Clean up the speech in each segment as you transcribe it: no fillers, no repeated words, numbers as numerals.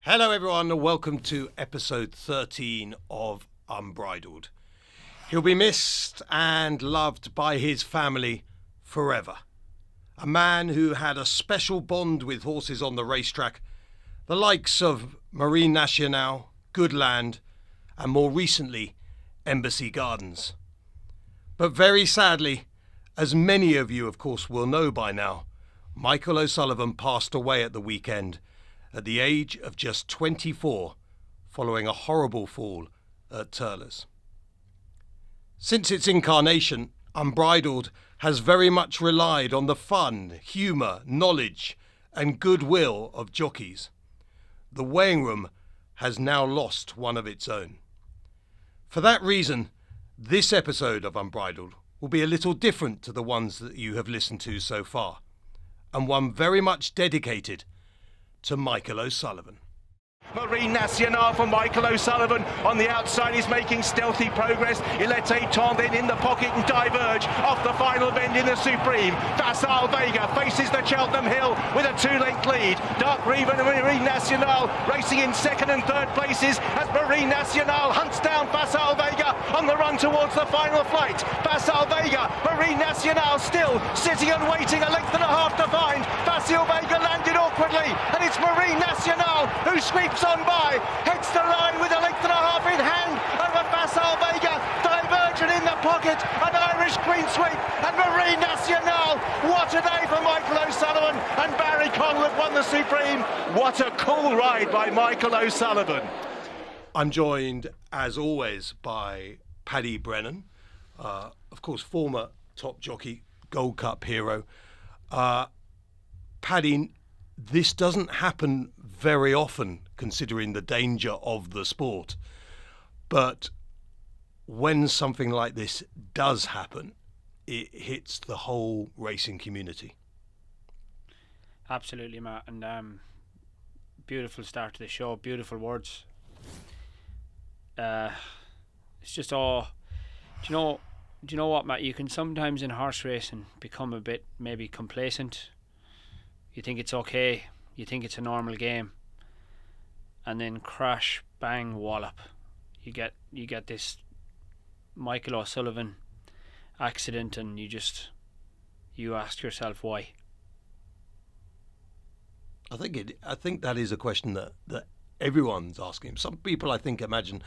Hello everyone and welcome to episode 13 of Unbridled. He'll be missed and loved by his family forever. A man who had a special bond with horses on the racetrack, the likes of Marine Nationale, Goodland and more recently Embassy Gardens. But very sadly, as many of you of course will know by now, Michael O'Sullivan passed away at the weekend at the age of just 24, following a horrible fall at Turlers. Since its incarnation, Unbridled has very much relied on the fun, humour, knowledge and goodwill of jockeys. The weighing room has now lost one of its own. For that reason, this episode of Unbridled will be a little different to the ones that you have listened to so far, and one very much dedicated to Michael O'Sullivan. Marine Nationale for Michael O'Sullivan. On the outside, he's making stealthy progress. Il était temps then in the pocket and diverge off the final bend in the Supreme. Facile Vega faces the Cheltenham Hill with a 2-length lead. Dark Reven and Marine Nationale racing in second and third places as Marine Nationale hunts down Facile Vega on the run towards the final flight. Facile Vega, Marine Nationale still sitting and waiting, a length and a half to find. Facile Vega landed awkwardly and it's Marine Nationale who sweeps on by, heads the line with a length and a half in hand over Facile Vega, divergent in the pocket, an Irish green sweep, and Marine Nationale. What a day for Michael O'Sullivan, and Barry Connell have won the Supreme. What a cool ride by Michael O'Sullivan. I'm joined, as always, by Paddy Brennan, of course, former top jockey, Gold Cup hero. Paddy, this doesn't happen very often, considering the danger of the sport. But when something like this does happen, it hits the whole racing community. Absolutely, Matt. And beautiful start to the show, beautiful words. It's just all... Do you know what, Matt? You can sometimes in horse racing become a bit maybe complacent. You think it's okay. You think it's a normal game, and then crash, bang, wallop. You get this Michael O'Sullivan accident, and you ask yourself why. I think that is a question that everyone's asking. Some people, I think, imagine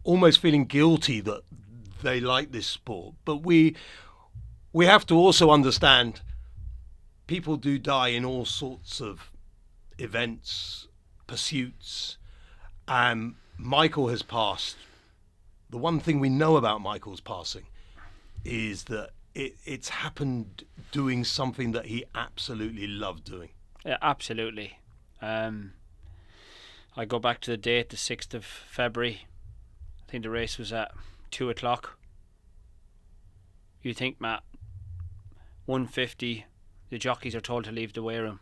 almost feeling guilty that they like this sport, but we have to also understand people do die in all sorts of events, pursuits, and Michael has passed. The one thing we know about Michael's passing is that it's happened doing something that he absolutely loved doing. Yeah, absolutely. I go back to the date, the 6th of February. I think the race was at 2 o'clock. You think, Matt, 1:50, the jockeys are told to leave the weigh room.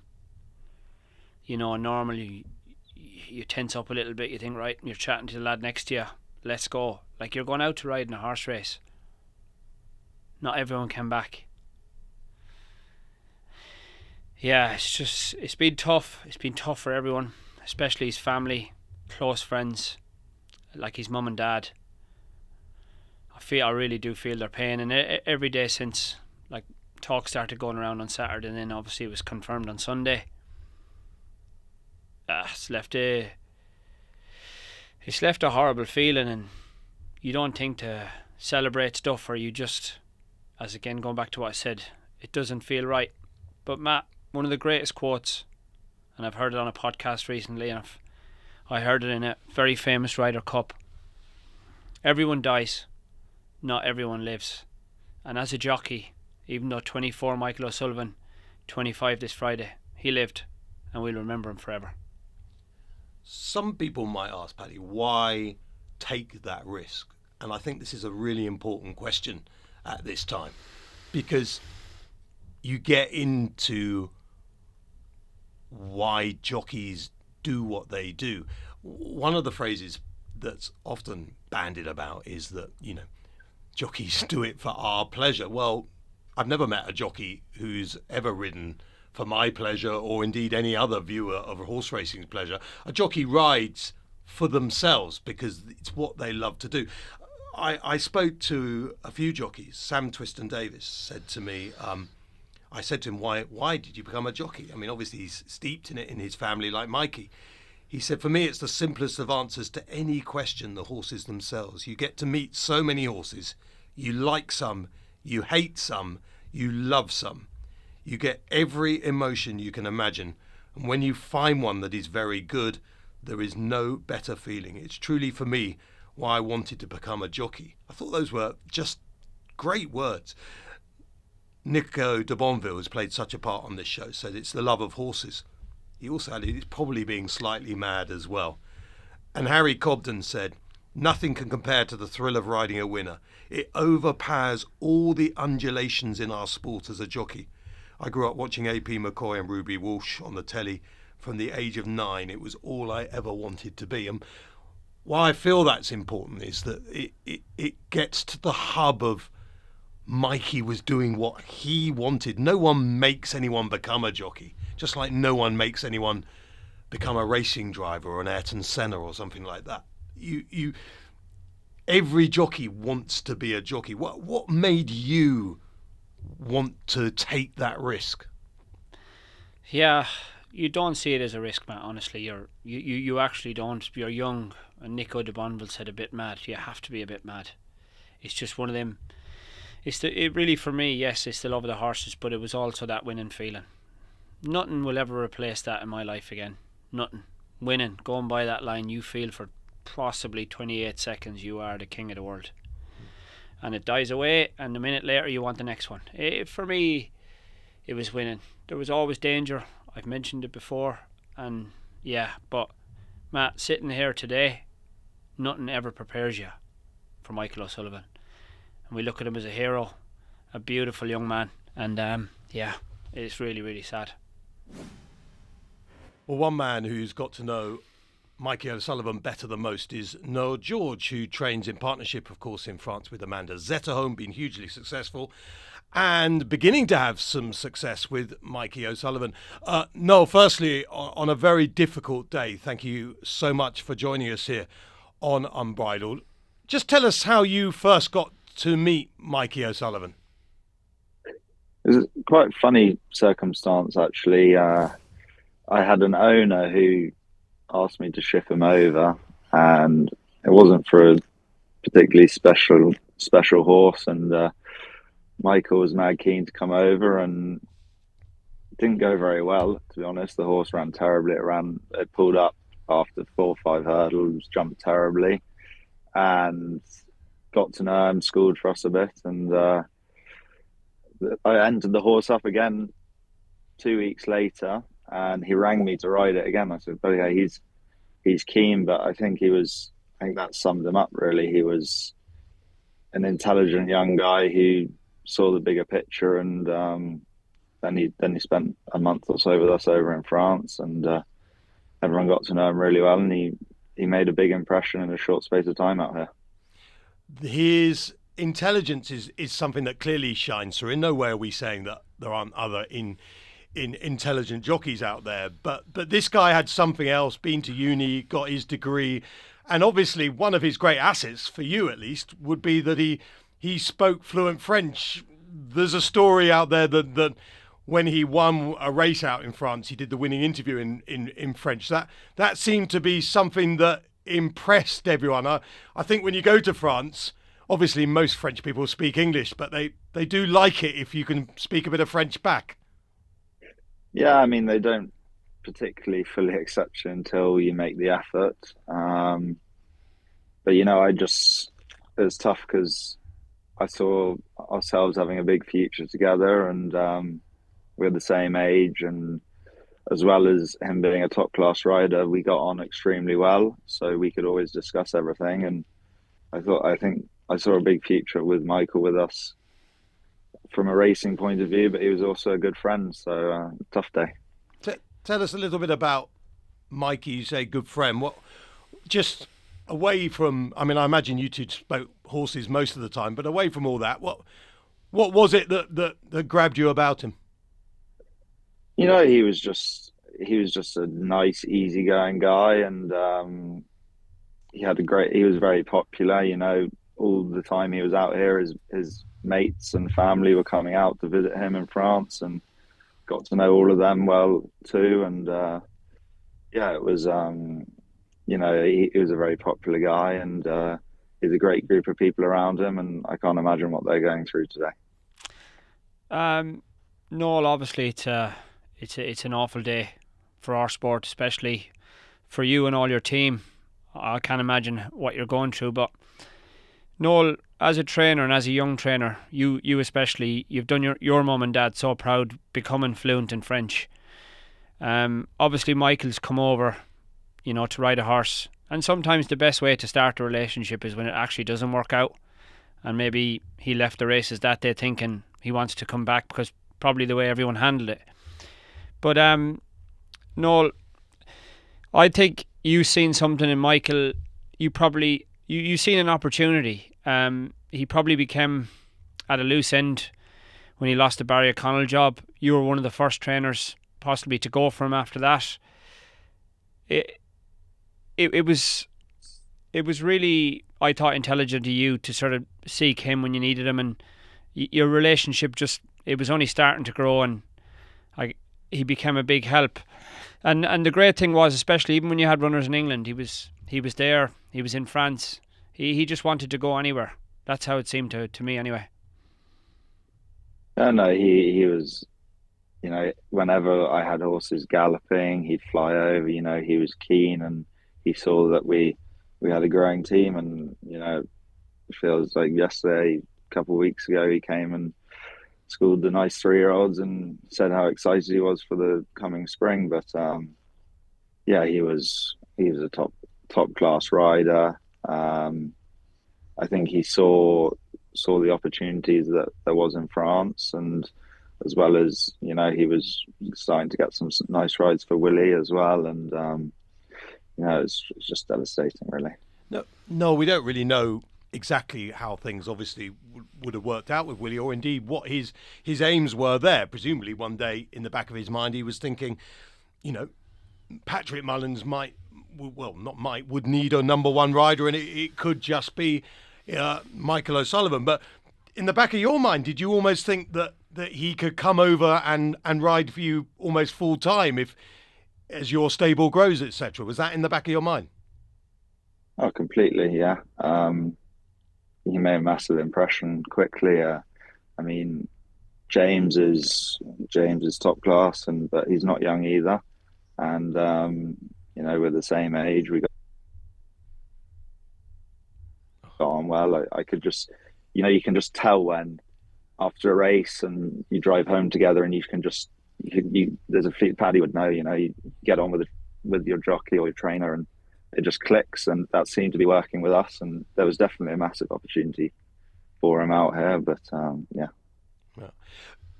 You know, normally you tense up a little bit. You think, right, you're chatting to the lad next to you. Let's go. Like you're going out to ride in a horse race. Not everyone came back. Yeah, it's been tough. It's been tough for everyone, especially his family, close friends, like his mum and dad. I really do feel their pain, and every day since, like, talk started going around on Saturday, and then obviously it was confirmed on Sunday. It's left a horrible feeling, and you don't think to celebrate stuff, or you just, as again going back to what I said, it doesn't feel right. But Matt, one of the greatest quotes, and I've heard it on a podcast recently, and I heard it in a very famous Ryder Cup. Everyone dies, not everyone lives. And as a jockey, even though 24 Michael O'Sullivan, 25 this Friday, he lived, and we'll remember him forever. Some people might ask, Paddy, why take that risk? And I think this is a really important question at this time, because you get into why jockeys do what they do. One of the phrases that's often bandied about is that, jockeys do it for our pleasure. Well, I've never met a jockey who's ever ridden for my pleasure or indeed any other viewer of horse racing's pleasure. A jockey rides for themselves because it's what they love to do. I spoke to a few jockeys. Sam Twiston-Davis said to me, I said to him, why did you become a jockey? I mean, obviously he's steeped in it in his family like Mikey. He said, for me, it's the simplest of answers to any question, the horses themselves. You get to meet so many horses. You like some, you hate some, you love some. You get every emotion you can imagine. And when you find one that is very good, there is no better feeling. It's truly, for me, why I wanted to become a jockey. I thought those were just great words. Nico de Bonville has played such a part on this show, said it's the love of horses. He also added it's probably being slightly mad as well. And Harry Cobden said, nothing can compare to the thrill of riding a winner. It overpowers all the undulations in our sport as a jockey. I grew up watching AP McCoy and Ruby Walsh on the telly from the age of 9. It was all I ever wanted to be. And why I feel that's important is that it gets to the hub of Mikey was doing what he wanted. No one makes anyone become a jockey, just like no one makes anyone become a racing driver or an Ayrton Senna or something like that. Every jockey wants to be a jockey. What made you want to take that risk? Yeah, you don't see it as a risk, Matt. Honestly, you actually don't. You're young, and Nico de Bonville said a bit mad. You have to be a bit mad. It's just one of them. It really, for me, yes, it's the love of the horses, but it was also that winning feeling. Nothing will ever replace that in my life again. Nothing. Winning, going by that line, you feel for possibly 28 seconds you are the king of the world. And it dies away, and a minute later you want the next one. For me, it was winning. There was always danger. I've mentioned it before. And yeah, but Matt, sitting here today, nothing ever prepares you for Michael O'Sullivan. And we look at him as a hero, a beautiful young man. And yeah, it's really, really sad. Well, one man who's got to know Mikey O'Sullivan better than most is Noel George, who trains in partnership, of course, in France with Amanda Zetterholm, been hugely successful and beginning to have some success with Mikey O'Sullivan. Noel, firstly, on a very difficult day, thank you so much for joining us here on Unbridled. Just tell us how you first got to meet Mikey O'Sullivan. It was quite a funny circumstance, actually. I had an owner who asked me to ship him over, and it wasn't for a particularly special horse, and Michael was mad keen to come over, and it didn't go very well, to be honest. The horse ran terribly. It pulled up after 4 or 5 hurdles, jumped terribly, and got to know him, schooled for us a bit, and I entered the horse up again 2 weeks later, and he rang me to ride it again. I said, "Oh yeah, he's keen," but I think that summed him up really. He was an intelligent young guy who saw the bigger picture, and then he spent a month or so with us over in France, and everyone got to know him really well, and he made a big impression in a short space of time out here. His intelligence is something that clearly shines through. In no way are we saying that there aren't other intelligent jockeys out there, but this guy had something else, been to uni, got his degree, and obviously one of his great assets, for you at least, would be that he spoke fluent French. There's a story out there that when he won a race out in France, he did the winning interview in French. That seemed to be something that impressed everyone. I think when you go to France, obviously most French people speak English, but they do like it if you can speak a bit of French back. Yeah, I mean, they don't particularly fully accept you until you make the effort. But, it was tough because I saw ourselves having a big future together, and we're the same age, and as well as him being a top class rider, we got on extremely well, so we could always discuss everything. And I think I saw a big future with Michael with us from a racing point of view, but he was also a good friend, so tough day. Tell us a little bit about Mikey. You say good friend. What, just away from, I mean, I imagine you two spoke horses most of the time, but away from all that, what was it that grabbed you about him? He was just a nice, easygoing guy, and he was very popular. All the time he was out here, his mates and family were coming out to visit him in France, and got to know all of them well too. And yeah, it was he was a very popular guy, and he's a great group of people around him, and I can't imagine what they're going through today. Noel, obviously it's an awful day for our sport, especially for you and all your team. I can't imagine what you're going through, but Noel, as a trainer and as a young trainer, you especially, you've done your mum and dad so proud becoming fluent in French. Obviously Michael's come over, to ride a horse, and sometimes the best way to start a relationship is when it actually doesn't work out, and maybe he left the races that day thinking he wants to come back because probably the way everyone handled it. But Noel, I think you seen something in Michael. You seen an opportunity. He probably became at a loose end when he lost the Barry O'Connell job. You were one of the first trainers possibly to go for him after that. It was really, I thought, intelligent of you to sort of seek him when you needed him, and your relationship it was only starting to grow, and he became a big help. And the great thing was, especially even when you had runners in England, he was there, he was in France. He just wanted to go anywhere. That's how it seemed to me anyway. No, he was, whenever I had horses galloping, he'd fly over. He was keen, and he saw that we had a growing team. And it feels like yesterday, a couple of weeks ago, he came and schooled the nice 3-year-olds and said how excited he was for the coming spring. But yeah, he was a top class rider. I think he saw the opportunities that there was in France, and as well as he was starting to get some nice rides for Willie as well, and it's just devastating, really. No, we don't really know exactly how things obviously would have worked out with Willie, or indeed what his aims were there. Presumably one day in the back of his mind he was thinking, Patrick Mullins would need a number one rider, and it could just be Michael O'Sullivan. But in the back of your mind, did you almost think that he could come over and ride for you almost full time as your stable grows, etc.? Was that in the back of your mind? Oh, completely, yeah. He made a massive impression quickly. I mean, James is top class, but he's not young either. And we're the same age. We got on well. I could just, you can just tell when after a race and you drive home together, and there's a few, Paddy would know. You get on with your jockey or your trainer, and it just clicks, and that seemed to be working with us. And there was definitely a massive opportunity for him out here. But yeah.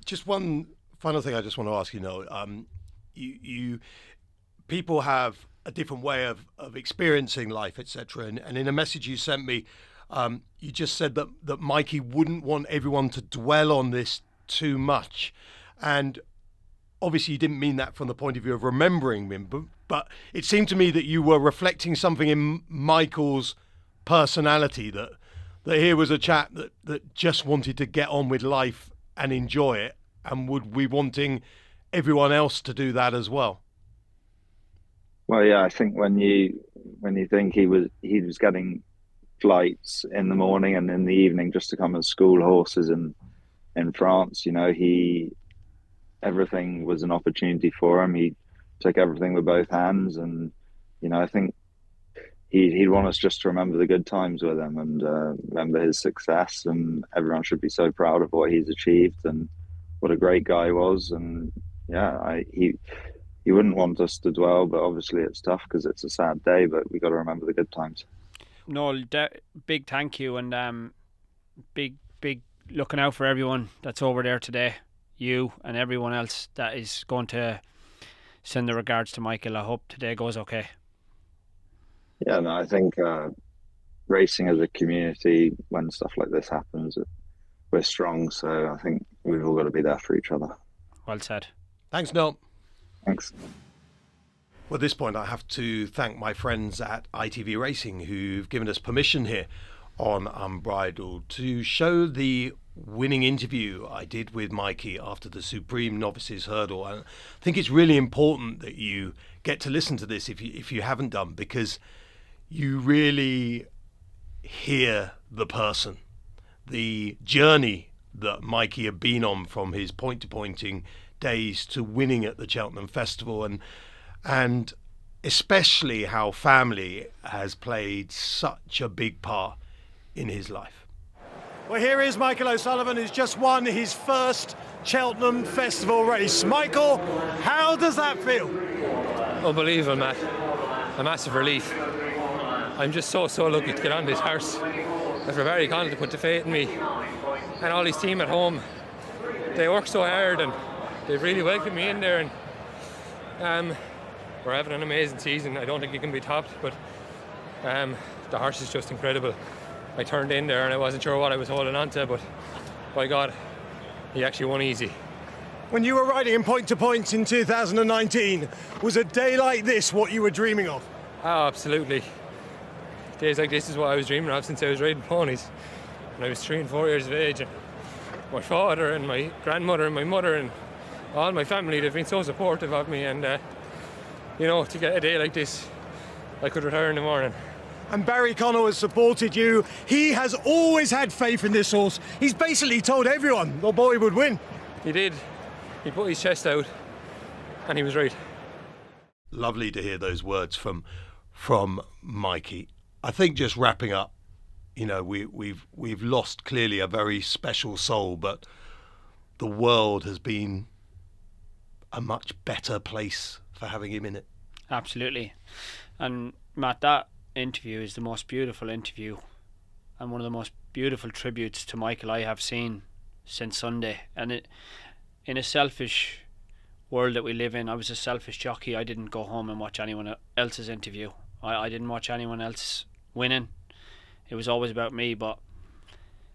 Just one final thing I just want to ask you, Noel. You people have a different way of experiencing life, etc. And in a message you sent me, you just said that Mikey wouldn't want everyone to dwell on this too much. And obviously you didn't mean that from the point of view of remembering him, but it seemed to me that you were reflecting something in Michael's personality, that here was a chap that just wanted to get on with life and enjoy it, and would be wanting everyone else to do that as well. Well, yeah, I think when you think he was getting flights in the morning and in the evening just to come and school horses in France, everything was an opportunity for him. He took everything with both hands, and I think he'd want us just to remember the good times with him, and remember his success, and everyone should be so proud of what he's achieved and what a great guy he was. And yeah, he wouldn't want us to dwell, but obviously it's tough because it's a sad day, but we got to remember the good times. Noel, big thank you, and big looking out for everyone that's over there today, you and everyone else that is going to send the regards to Michael. I hope today goes okay. Yeah, no, I think racing as a community, when stuff like this happens, we're strong, so I think we've all got to be there for each other. Well said. Thanks, Noel. Thanks. Well, at this point, I have to thank my friends at ITV Racing who've given us permission here on Unbridled to show the winning interview I did with Mikey after the Supreme Novices Hurdle. And I think it's really important that you get to listen to this if you haven't done, because you really hear the person, the journey that Mikey had been on from his point-to-pointing days to winning at the Cheltenham Festival, and especially how family has played such a big part in his life. Well, here is Michael O'Sullivan, who's just won his first Cheltenham Festival race. Michael, how does that feel? Unbelievable, Matt. A massive relief. I'm just so lucky to get on this horse. They're very kind to put the faith in me. And all his team at home, they work so hard and they've really welcomed me in there. And we're having an amazing season. I don't think it can be topped, but the horse is just incredible. I turned in there and I wasn't sure what I was holding on to, but by God, he actually won easy. When you were riding in point-to-points in 2019, was a day like this what you were dreaming of? Oh, absolutely. Days like this is what I was dreaming of since I was riding ponies. When I was 3 and 4 years of age. And my father and my grandmother and my mother and all my family, they've been so supportive of me, and to get a day like this, I could retire in the morning. And Barry Connell has supported you. He has always had faith in this horse. He's basically told everyone the boy would win. He did. He put his chest out, and he was right. Lovely to hear those words from Mikey. I think just wrapping up, we've lost clearly a very special soul, but the world has been a much better place for having him in it. Absolutely. And Matt, that interview is the most beautiful interview and one of the most beautiful tributes to Michael I have seen since Sunday. And in a selfish world that we live in, I was a selfish jockey. I didn't go home and watch anyone else's interview. I didn't watch anyone else winning. It was always about me, but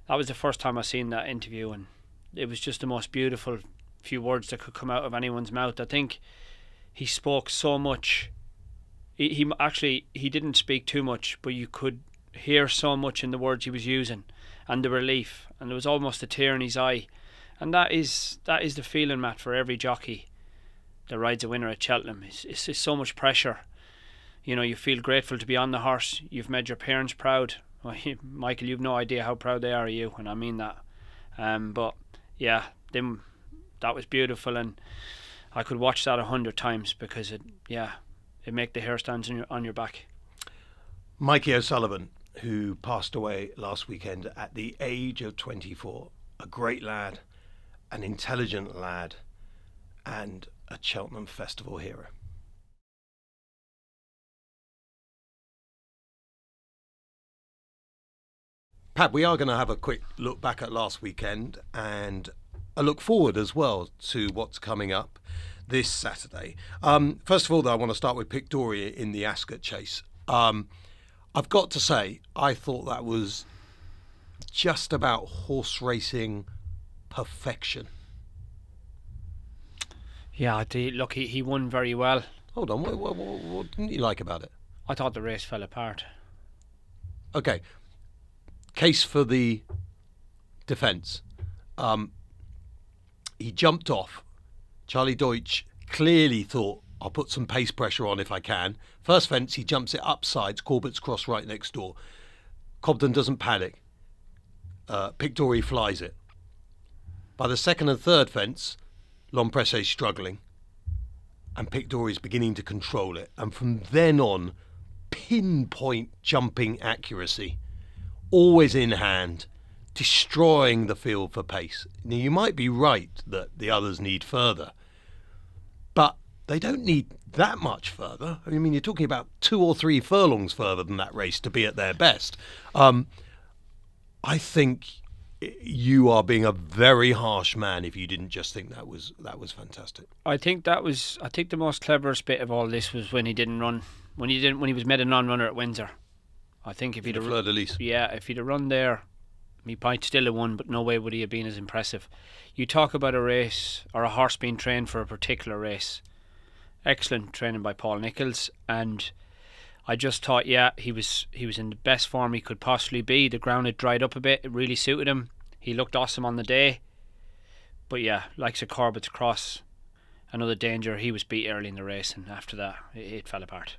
that was the first time I seen that interview, and it was just the most beautiful few words that could come out of anyone's mouth. I think he spoke so much. He didn't speak too much, but you could hear so much in the words he was using, and the relief, and there was almost a tear in his eye. And that is the feeling, Matt, for every jockey that rides a winner at Cheltenham. It's so much pressure. You feel grateful to be on the horse. You've made your parents proud. Well, Michael, you've no idea how proud they are of you, and I mean that. But yeah, that was beautiful, and I could watch that 100 times because it make the hair stands on your back. Mikey O'Sullivan, who passed away last weekend at the age of 24, a great lad, an intelligent lad, and a Cheltenham Festival hero. Pat, we are going to have a quick look back at last weekend and a look forward as well to what's coming up this Saturday. First of all, though, I want to start with Pictoria in the Ascot Chase. I've got to say, I thought that was just about horse racing perfection. Yeah, look, he won very well. Hold on, what didn't you like about it? I thought the race fell apart. Okay, case for the defence. He jumped off. Charlie Deutsch clearly thought, I'll put some pace pressure on if I can. First fence, he jumps it upsides, Corbett's cross right next door. Cobden doesn't panic. Pictoria flies it. By the second and third fence, Lompresse's struggling, and Pictoria's beginning to control it. And from then on, pinpoint jumping accuracy, always in hand, destroying the field for pace. Now, you might be right that the others need further, but they don't need that much further. I mean, you're talking about 2 or 3 furlongs further than that race to be at their best. I think you are being a very harsh man if you didn't just think that was fantastic. I think the most cleverest bit of all this was when he didn't run, when he was made a non-runner at Windsor. I think if he'd have if he'd have run there, he might still have won, but no way would he have been as impressive. You talk about a race or a horse being trained for a particular race, excellent training by Paul Nicholls, and I just thought, he was in the best form he could possibly be. The ground had dried up a bit. It really suited him. He looked awesome on the day. But like Sir Corbett's Cross, another danger. He was beat early in the race, and after that, it fell apart.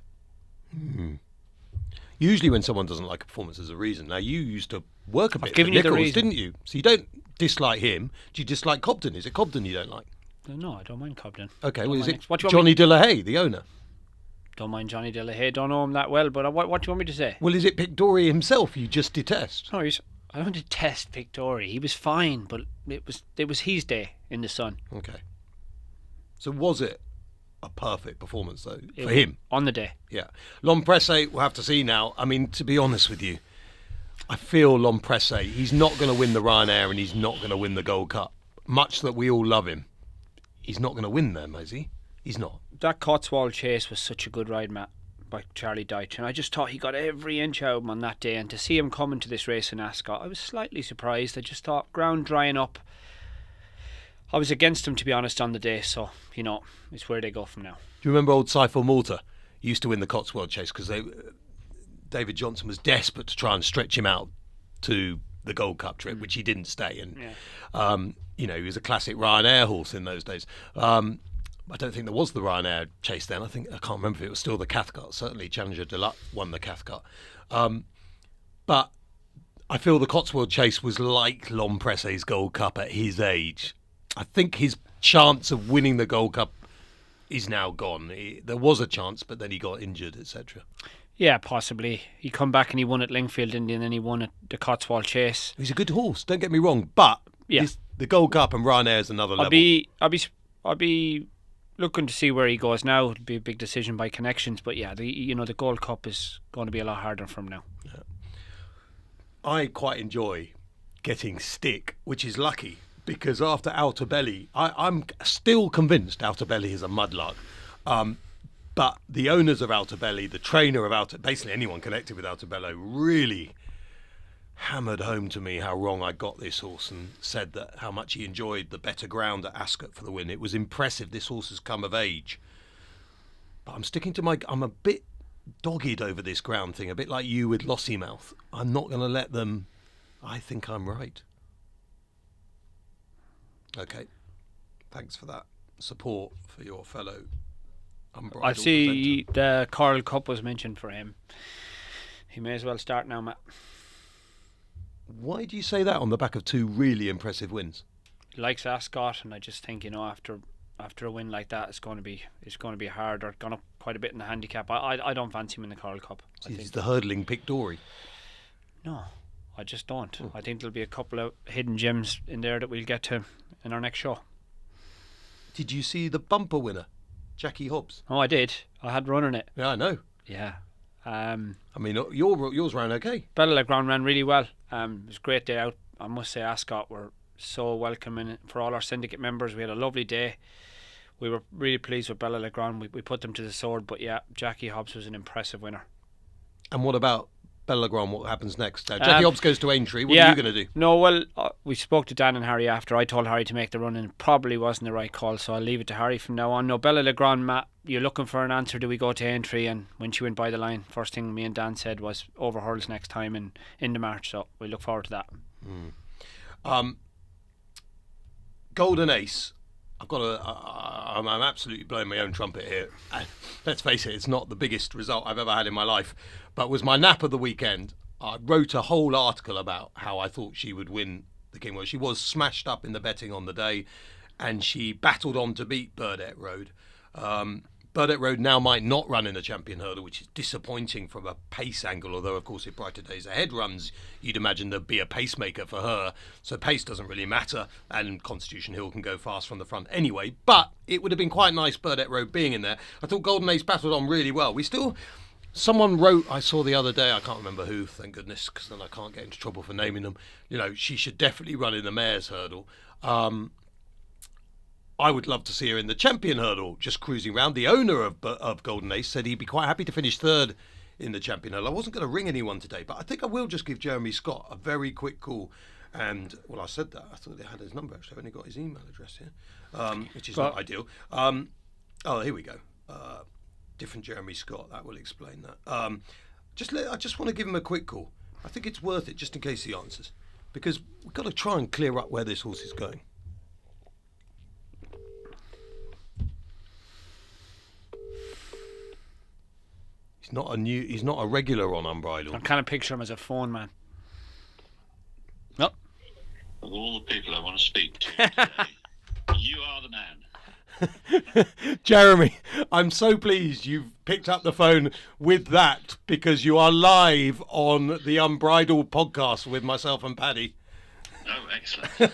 Usually when someone doesn't like a performance, there's a reason. Now, you used to work a bit for given you the Nicholls, reason. didn't you? So you don't dislike him. Do you dislike Cobden? Is it Cobden you don't like? No, I don't mind Cobden. Okay, Don't well, is mind it what do you want Johnny De La Haye, the owner? Don't mind Johnny De La Haye. Don't know him that well, but what do you want me to say? Well, is it Pictori himself you just detest? No, I don't detest Victoria. He was fine, but it was his day in the sun. Okay. So was it a perfect performance, though, for him? On the day. Yeah. Lompresse, we'll have to see now. I mean, to be honest with you, I feel Lompresse, he's not going to win the Ryanair and he's not going to win the Gold Cup. Much that we all love him. He's not going to win them, is he? He's not. That Cotswold Chase was such a good ride, Matt, by Charlie Deitch, and I just thought he got every inch out of him on that day, and to see him come into this race in Ascot, I was slightly surprised. I just thought ground drying up. I was against him, to be honest, on the day, so, it's where they go from now. Do you remember old Seifel Malta? He used to win the Cotswold Chase because David Johnson was desperate to try and stretch him out to the Gold Cup trip, which he didn't stay. And, he was a classic Ryanair horse in those days. I don't think there was the Ryanair Chase then. I can't remember if it was still the Cathcart. Certainly Challenger de Luck won the Cathcart. But I feel the Cotswold Chase was like Lompresse's Gold Cup at his age. I think his chance of winning the Gold Cup is now gone. There was a chance, but then he got injured, etc. Yeah, possibly. He come back and he won at Lingfield, didn't he? And then he won at the Cotswold Chase. He's a good horse, don't get me wrong, but the Gold Cup and Ryanair is another level. I'll be looking to see where he goes now. It'll be a big decision by connections, but the Gold Cup is going to be a lot harder for him now. Yeah. I quite enjoy getting stick, which is lucky, because after Outer Belly, I'm still convinced Outer Belly is a mudlark. But the owners of Outer Belly, the trainer of basically anyone connected with Outer Belly, really hammered home to me how wrong I got this horse and said that how much he enjoyed the better ground at Ascot for the win. It was impressive. This horse has come of age. But I'm sticking to I'm a bit dogged over this ground thing, a bit like you with Lossiemouth. I'm not going to let them. I think I'm right. Okay. Thanks for that support for your fellow Unbridled I see presenter. the Coral Cup was mentioned for him. He may as well start now, Matt. Why do you say that on the back of two really impressive wins? He likes Ascot, and I just think after a win like that, it's going to be hard, or gone up quite a bit in the handicap. I don't fancy him in the Coral Cup. He's the hurdling Pictori. No, I just don't. I think there'll be a couple of hidden gems in there that we'll get to in our next show. Did you see the bumper winner, Jackie Hobbs? Oh, I did. I had run on it. Yeah, I know. Yeah. I mean, yours ran okay. Bella Legrand ran really well. It was a great day out. I must say Ascot were so welcoming for all our syndicate members. We had a lovely day. We were really pleased with Bella Legrand. We put them to the sword, but Jackie Hobbs was an impressive winner. And what about Bella Legrand? What happens next? Jackie Hobbs goes to Aintree. What are you going to do? No, well, we spoke to Dan and Harry after. I told Harry to make the run, and it probably wasn't the right call, so I'll leave it to Harry from now on. No, Bella Legrand, Matt, you're looking for an answer. Do we go to Aintree? And when she went by the line, first thing me and Dan said was over hurdles next time in the March, so we look forward to that. Golden Ace. I'm absolutely blowing my own trumpet here. And let's face it, it's not the biggest result I've ever had in my life, but was my nap of the weekend. I wrote a whole article about how I thought she would win the King. Well, she was smashed up in the betting on the day, and she battled on to beat Burdett Road. Burdett Road now might not run in the Champion Hurdle, which is disappointing from a pace angle, although, of course, if Brighter Days Ahead runs, you'd imagine there'd be a pacemaker for her, so pace doesn't really matter, and Constitution Hill can go fast from the front anyway, but it would have been quite nice Burdett Road being in there. I thought Golden Ace battled on really well. Someone wrote, I saw the other day, I can't remember who, thank goodness, because then I can't get into trouble for naming them, she should definitely run in the Mayor's Hurdle. I would love to see her in the Champion Hurdle, just cruising around. The owner of Golden Ace said he'd be quite happy to finish third in the Champion Hurdle. I wasn't going to ring anyone today, but I think I will just give Jeremy Scott a very quick call. And, well, I said that. I thought they had his number, actually. I've only got his email address here, which is not ideal. Here we go. different Jeremy Scott. That will explain that. I just want to give him a quick call. I think it's worth it just in case he answers, because we've got to try and clear up where this horse is going. He's not a regular on Unbridled. I kind of picture him as a phone man. No. Of all the people I want to speak to today, you are the man. Jeremy, I'm so pleased you've picked up the phone with that, because you are live on the Unbridled podcast with myself and Paddy. Oh, excellent.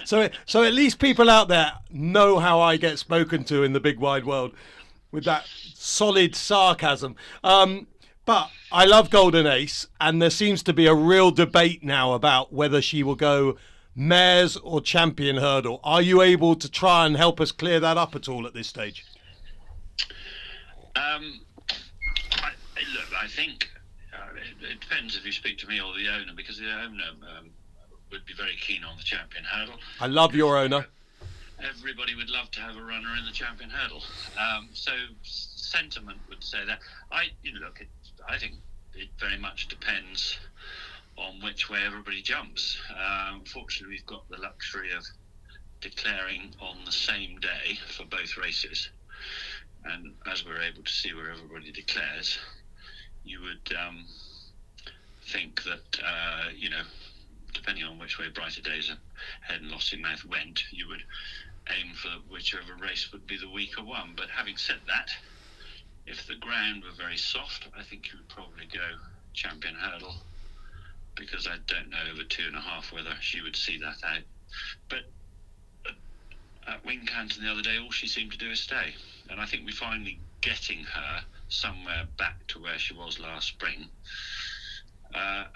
So at least people out there know how I get spoken to in the big wide world, with that solid sarcasm. But I love Golden Ace, and there seems to be a real debate now about whether she will go mares or champion hurdle. Are you able to try and help us clear that up at all at this stage? I think it depends if you speak to me or the owner, because the owner would be very keen on the champion hurdle. I love your owner. Everybody would love to have a runner in the champion hurdle. So sentiment would say that. I think it very much depends on which way everybody jumps. Fortunately, we've got the luxury of declaring on the same day for both races, and as we're able to see where everybody declares, you would think that depending on which way Brighter Days and Head and Lost in Mouth went, you would aim for whichever race would be the weaker one. But having said that, if the ground were very soft, I think you would probably go champion hurdle, because I don't know over 2.5 whether she would see that out. But at Wincanton the other day, all she seemed to do is stay, and I think we're finally getting her somewhere back to where she was last spring.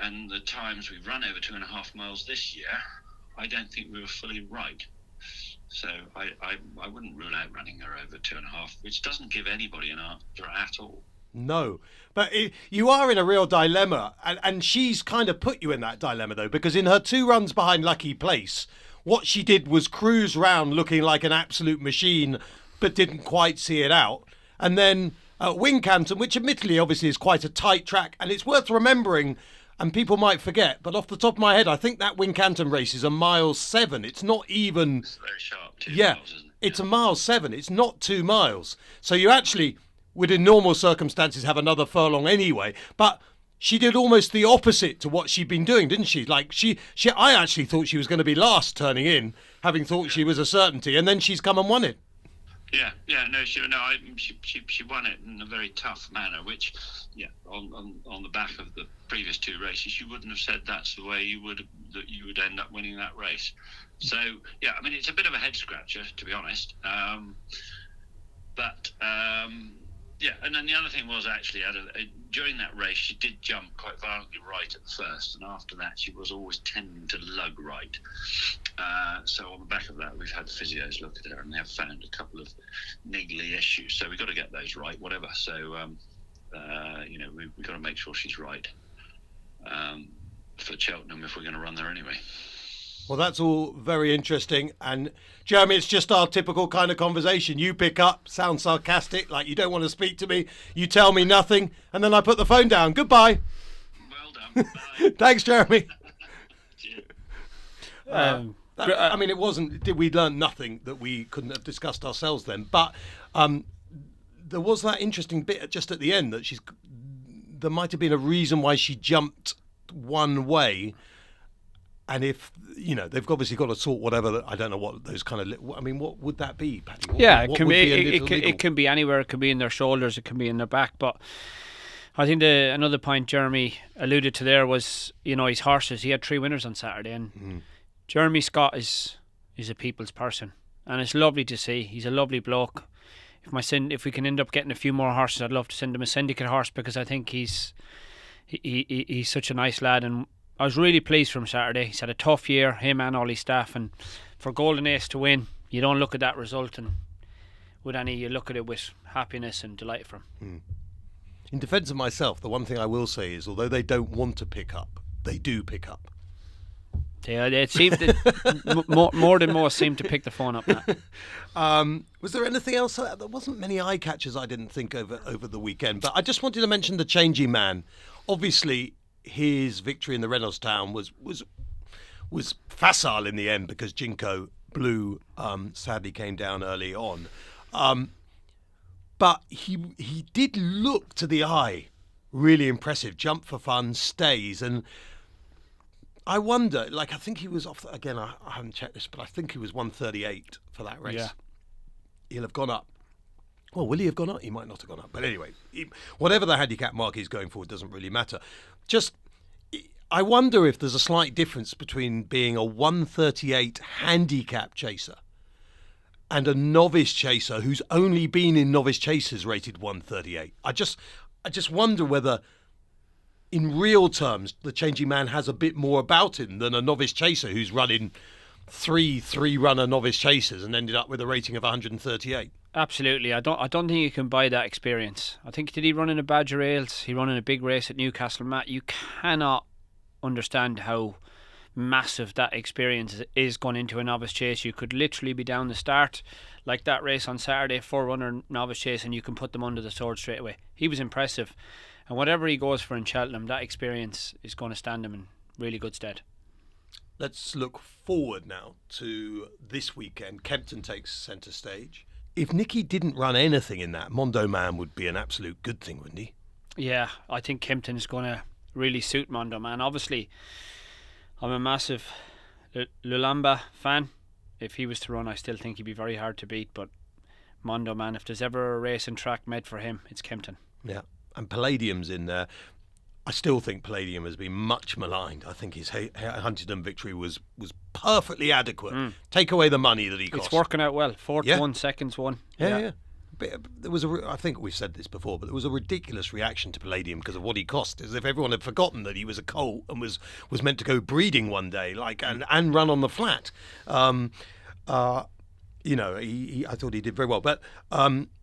And the times we've run over 2.5 miles this year, I don't think we were fully right. So I wouldn't rule out running her over 2.5, which doesn't give anybody an answer at all. No, but you are in a real dilemma, and she's kind of put you in that dilemma, though, because in her 2 runs behind Lucky Place, what she did was cruise round looking like an absolute machine, but didn't quite see it out. And then at Wincanton, which admittedly obviously is quite a tight track, and it's worth remembering, and people might forget, but off the top of my head, I think that Wincanton race is a mile 7. It's not even... It's very sharp, 2 yeah, miles, isn't it? It's a mile 7. It's not 2 miles. So you actually, within normal circumstances, have another furlong anyway. But she did almost the opposite to what she'd been doing, didn't she? Like I actually thought she was going to be last turning in, having thought she was a certainty, and then she's come and won it. She won it in a very tough manner, which, on the back of the previous 2 races, you wouldn't have said that's the way you would end up winning that race. So it's a bit of a head scratcher, to be honest. And then the other thing was actually during that race she did jump quite violently right at first, and after that she was always tending to lug right. So on the back of that, we've had physios look at her, and they have found a couple of niggly issues. So we've got to get those right, whatever. So we've got to make sure she's right for Cheltenham if we're going to run there anyway. Well, that's all very interesting. And Jeremy, it's just our typical kind of conversation. You pick up, sound sarcastic, like you don't want to speak to me. You tell me nothing, and then I put the phone down. Goodbye. Well done. Bye. Thanks, Jeremy. Cheers. It wasn't. Did we learn nothing that we couldn't have discussed ourselves then? But there was that interesting bit just at the end that there might have been a reason why she jumped one way. And if, they've obviously got to sort whatever, I don't know what those kind of, what would that be, Paddy? It can be anywhere. It can be in their shoulders. It can be in their back. But I think another point Jeremy alluded to there was, his horses. He had 3 winners on Saturday. And Jeremy Scott is a people's person. And it's lovely to see. He's a lovely bloke. If we can end up getting a few more horses, I'd love to send him a syndicate horse, because I think he's such a nice lad. And I was really pleased for him Saturday. He's had a tough year, him and all his staff, and for Golden Ace to win, you don't look at that result and you look at it with happiness and delight for him. In defence of myself, the one thing I will say is, although they don't want to pick up, they do pick up. They seem to, more than most seem to pick the phone up now. Was there anything else? There wasn't many eye catchers, I didn't think, over the weekend. But I just wanted to mention the changing man. Obviously, his victory in the Reynoldstown was facile in the end because Jinko Blue sadly came down early on. But he did look to the eye really impressive. Jump for fun, stays, and I wonder, I think he was off, again, I haven't checked this, but I think he was 138 for that race. Yeah. He'll have gone up. Well, will he have gone up? He might not have gone up. But anyway, whatever the handicap mark is going forward doesn't really matter. Just, I wonder if there's a slight difference between being a 138 handicap chaser and a novice chaser who's only been in novice chasers rated 138. I just wonder whether, in real terms, the changing man has a bit more about him than a novice chaser who's running three-runner novice chasers and ended up with a rating of 138. Absolutely. I don't think you can buy that experience. I think, did he run in a Badger Ales? He run in a big race at Newcastle. Matt, you cannot understand how massive that experience is going into a novice chase. You could literally be down the start, like that race on Saturday, 4-runner novice chase, and you can put them under the sword straight away. He was impressive. And whatever he goes for in Cheltenham, that experience is going to stand him in really good stead. Let's look forward now to this weekend. Kempton takes centre stage. If Nicky didn't run anything in that, Mondo Man would be an absolute good thing, wouldn't he? Yeah, I think Kempton is going to really suit Mondo Man. Obviously, I'm a massive Lulamba fan. If he was to run, I still think he'd be very hard to beat. But Mondo Man, if there's ever a race and track made for him, it's Kempton. Yeah. And Palladium's in there. I still think Palladium has been much maligned. I think his Huntingdon victory was perfectly adequate. Take away the money that he cost. It's working out well. Fourth one, seconds one. Yeah. There was I think we've said this before, but there was a ridiculous reaction to Palladium because of what he cost. As if everyone had forgotten that he was a colt and was meant to go breeding one day, and run on the flat. I thought he did very well, but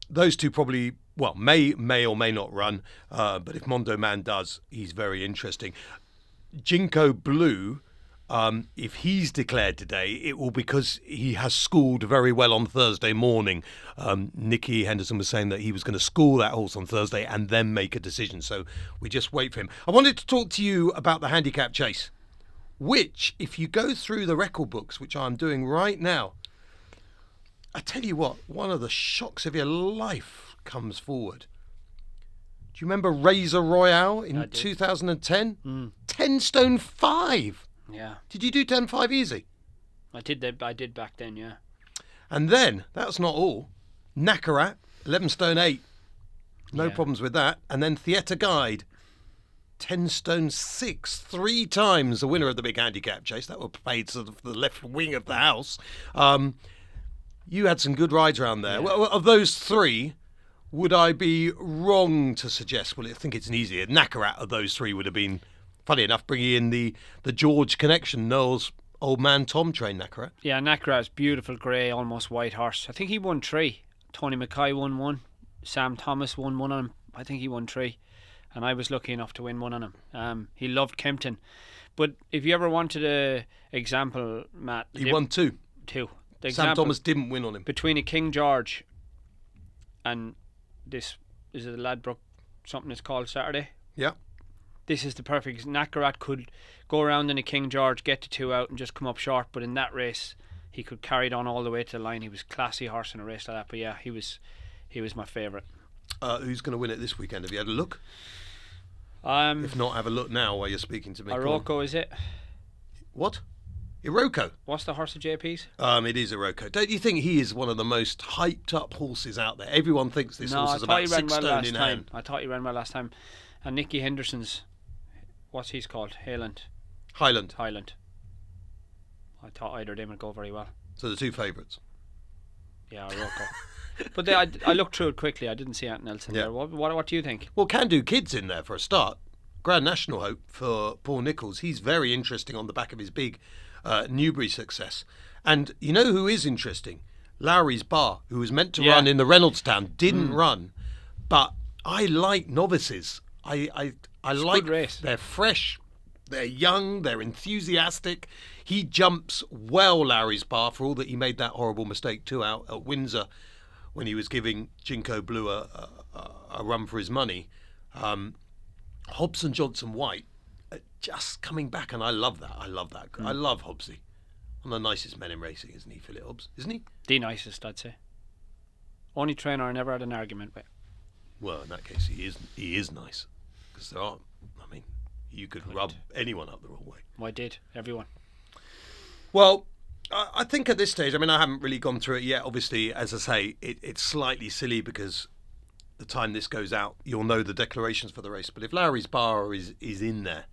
those two probably. Well, may or may not run, but if Mondo Man does, he's very interesting. Jinko Blue, if he's declared today, it will because he has schooled very well on Thursday morning. Nicky Henderson was saying that he was going to school that horse on Thursday and then make a decision, so we just wait for him. I wanted to talk to you about the handicap chase, which, if you go through the record books, which I'm doing right now, I tell you what, one of the shocks of your life comes forward. Do you remember Razor Royale in 2010? 10 stone 5. Yeah. Did you do 10-5 easy? I did back then, yeah. And then, that's not all. Nakarat, 11 stone 8. No problems with that. And then Theatre Guide, 10 stone 6. 3 times the winner of the big handicap chase. That was paid sort of the left wing of the house. You had some good rides around there. Yeah. Well, of those 3, would I be wrong to suggest, well, I think it's an easier, Nakarat of those 3 would have been, funny enough, bringing in the George connection. Noel's old man Tom trained Nakarat. Yeah, Nakarat's beautiful grey, almost white horse. I think he won 3. Tony Mackay won 1. Sam Thomas won 1 on him. I think he won 3. And I was lucky enough to win 1 on him. He loved Kempton. But if you ever wanted an example, Matt... He won 2. 2. Sam Thomas didn't win on him. Between a King George and... This is a Ladbroke, something it's called Saturday. Yeah. This is the perfect. Nakarat could go around in a King George, get to 2 out, and just come up short. But in that race, he could carry it on all the way to the line. He was classy horse in a race like that. But yeah, he was my favourite. Who's going to win it this weekend? Have you had a look? If not, have a look now while you're speaking to me. Iroko, is it? What? Iroko. What's the horse of JP's? It is Iroko. Don't you think he is one of the most hyped up horses out there? Everyone thinks this horse is about 6 stone in hand. I thought he ran well last time. And Nicky Henderson's, what's he's called? Highland. I thought either of them would go very well. So the 2 favourites. Yeah, Iroko. But I looked through it quickly. I didn't see anything else in there. What do you think? Well, Can Do Kid's in there for a start. Grand National hope for Paul Nicholls. He's very interesting on the back of his big Newbury success. And you know who is interesting? Lowry's Bar, who was meant to run in the Reynoldstown, didn't run. But I like novices. I like race. They're fresh. They're young, they're enthusiastic. He jumps well, Larry's bar, for all that he made that horrible mistake too out at Windsor when he was giving Jinko Blue a run for his money. Hobson Johnson White just coming back, and I love that. I love Hobbsy. One of the nicest men in racing, isn't he, Philip Hobbs? Isn't he? The nicest, I'd say. Only trainer I never had an argument with. Well, in that case, he is nice. Because there are, I mean, you could rub anyone up the wrong way. Well, I did. Everyone. Well, I think at this stage, I mean, I haven't really gone through it yet. Obviously, as I say, it's slightly silly because the time this goes out, you'll know the declarations for the race. But if Larry's bar is in there,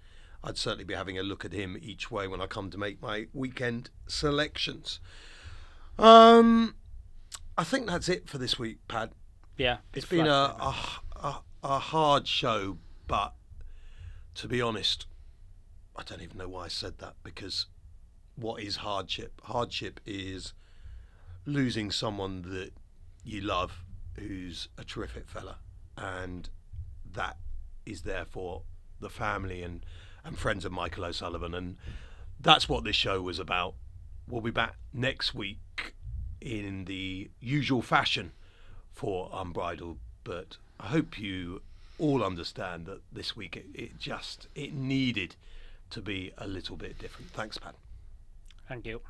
I'd certainly be having a look at him each way when I come to make my weekend selections. I think that's it for this week, Pad. Yeah. It's been a hard show, but to be honest, I don't even know why I said that, because what is hardship? Hardship is losing someone that you love, who's a terrific fella, and that is therefore the family and friends of Michael O'Sullivan, and that's what this show was about. We'll be back next week in the usual fashion for Unbridled, but I hope you all understand that this week it needed to be a little bit different. Thanks, Pat. Thank you.